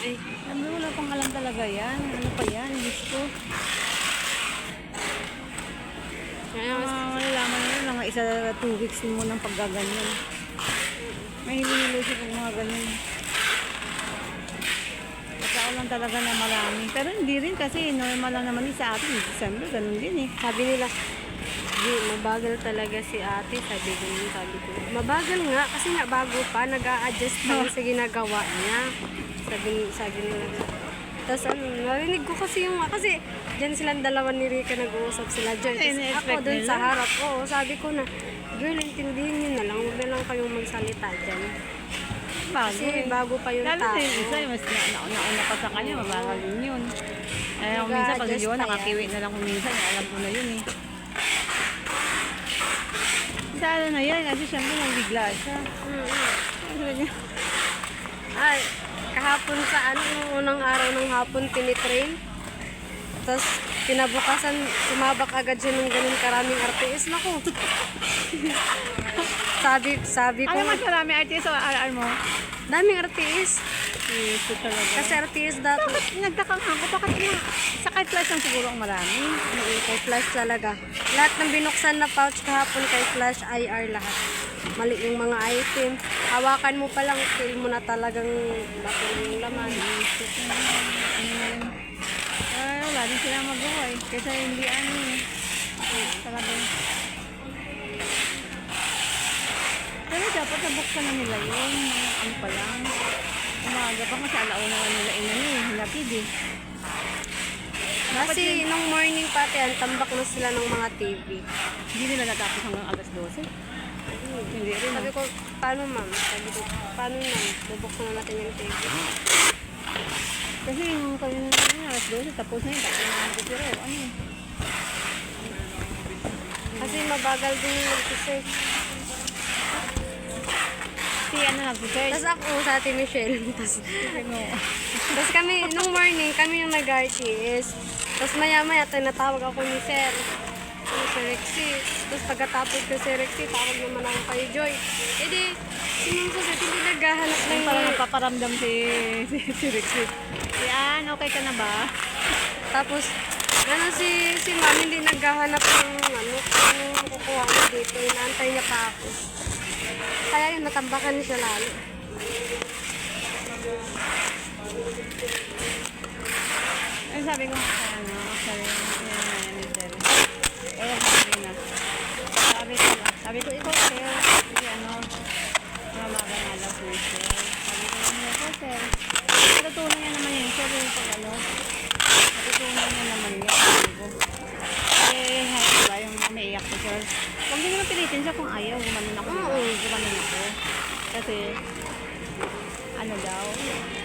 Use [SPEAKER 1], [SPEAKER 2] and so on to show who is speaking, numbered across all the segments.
[SPEAKER 1] Ay,
[SPEAKER 2] Sabi, wala pang alam talaga yan. Ano pa yan? Diyos ko.
[SPEAKER 1] ngayon,
[SPEAKER 2] Malalaman nyo lang, isa 2 weeks mo ng paggaganyan. May hililusi kung mga ganyan. Kasi lang talaga na marami. Pero hindi rin kasi normal lang naman sa atin. December, ganun din eh.
[SPEAKER 1] sabi nila, di, mabagal talaga si ate, sabi ko. Mabagal nga, kasi nga bago pa, nag-a-adjust pa lang sa ginagawa niya. Sabi nila. Tapos ano, narinig ko kasi kasi dyan silang dalawa ni Rika nag-uusap sila dyan.
[SPEAKER 2] Ay,
[SPEAKER 1] Tapos ako
[SPEAKER 2] na-expect
[SPEAKER 1] dun
[SPEAKER 2] nila.
[SPEAKER 1] sa harap, oo, sabi ko na, girl, intindihin niyo na lang, huwag na lang kayong magsalita dyan.
[SPEAKER 2] Bago
[SPEAKER 1] Kasi
[SPEAKER 2] eh.
[SPEAKER 1] bago pa yung
[SPEAKER 2] Lalo
[SPEAKER 1] tao.
[SPEAKER 2] na yung isa, mas nauna pa sa kanya, mabagal din yun. Eh, kung minsan pag
[SPEAKER 1] Nag-a-adjust
[SPEAKER 2] yun,
[SPEAKER 1] pa yan.
[SPEAKER 2] nakakiwi na lang kung minsan, alam ko na yun eh. Lalo na yan, kasi siyempre nabigla siya.
[SPEAKER 1] Ay, kahapon sa nung unang araw ng hapon, tinitrain. Tapos, kinabukasan, sumabak agad siya ng ganun karaming RPS. Naku. sabi ko,
[SPEAKER 2] Alam mo, marami artist o RR mo?
[SPEAKER 1] daming RPS.
[SPEAKER 2] Yes, talaga.
[SPEAKER 1] Kasi RPS dati.
[SPEAKER 2] Bakit nagtakang ako? Bakit nga? Sa kay Flash lang siguro ang marami.
[SPEAKER 1] Kay Flash talaga. Lahat ng binuksan na pouch kahapon kay Flash, IR lahat. Mali yung mga item. Hawakan mo pa lang, feel mo na talagang laki na yung laman.
[SPEAKER 2] Ay, wala din sila magawa eh. Kaysa hindi ano eh. Talaga. Pero dapat nabuksan na nila yun. Ano pa lang. Umaga pa kasi alauna na nila inano eh. Hinapid eh.
[SPEAKER 1] Kasi nung morning pati yan, tambak na sila ng mga TV.
[SPEAKER 2] Hindi nila natapos hanggang alas 12. Hindi rin.
[SPEAKER 1] Sabi ko, paano ma'am? Sabi ko, paano ma'am? Bubuksan na natin yung TV.
[SPEAKER 2] Kasi yung kanina na alas 12, tapos na yun. Tapos na natin pero ano eh.
[SPEAKER 1] Kasi mabagal din yung mag-search.
[SPEAKER 2] Si ano nag-search.
[SPEAKER 1] Tapos ako sa Ate Michelle.
[SPEAKER 2] Ano?
[SPEAKER 1] Tapos kami, nung morning, kami yung nag-RTS. Tapos maya-maya, tinatawag ako ni Sir. Si Rexy. Tapos pagkatapos ko si Rexy, tawag naman ako kay Joy. E di, si Ma'am Susit, hindi naghahanap ng...
[SPEAKER 2] Yung parang napaparamdam si Rexy. Yan, okay ka na ba?
[SPEAKER 1] Tapos, si Ma'am hindi naghahanap ng kung kukuha ko dito. Inaantay niya pa ako. Kaya yun, natambakan niya siya lalo.
[SPEAKER 2] Ay, sabi ko, ano, sabi ko, manager. Pero sabi na. Sabi ko, ikaw sir, kasi ano, mamaga nga daw po sir. Sabi ko, ano po sir. Natutunan niya naman yun, sir, yung pag ano. Natutunan niya naman yun, sabi ko. Eh, diba, yung naiyak ko sir. Huwag din naman pilitin siya kung ayaw, gumanon ako. Gumanon ako. Kasi, ano daw,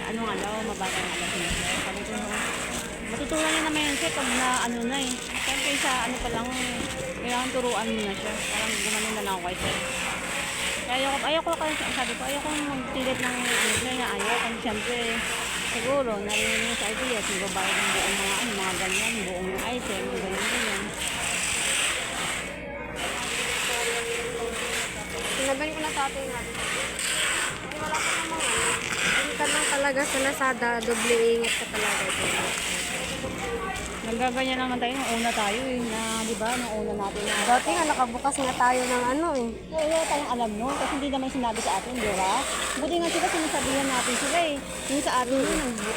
[SPEAKER 2] ano nga daw, mabagal nga daw siya. Sabi ko, matutunan niya naman yun siya pag na ano na eh. Siyempre sa ano pa lang, kailangan turuan mo na siya. Parang gumanon na lang ako kay sir. Kaya ayoko kasi, sabi ko, ayoko magpilit ng ano siya na ayaw. Kasi siyempre, siguro, narinig niya sa idea, siguro ng buong mga, ano, mga ganyan, buong item, ganyan.
[SPEAKER 1] Sinabihan ko na sa atin nga. Hindi wala ka namang Hindi ka lang talaga sa Lazada, doble ingat ka talaga.
[SPEAKER 2] Nagaganyan naman tayo nung una tayo eh, na di ba, nung una natin na.
[SPEAKER 1] Dati nga nakabukas nga tayo ng eh.
[SPEAKER 2] Wala tayong alam nun, kasi hindi naman sinabi sa atin, di ba? Buti nga sila sinasabihan natin sila eh. Yung sa atin yun,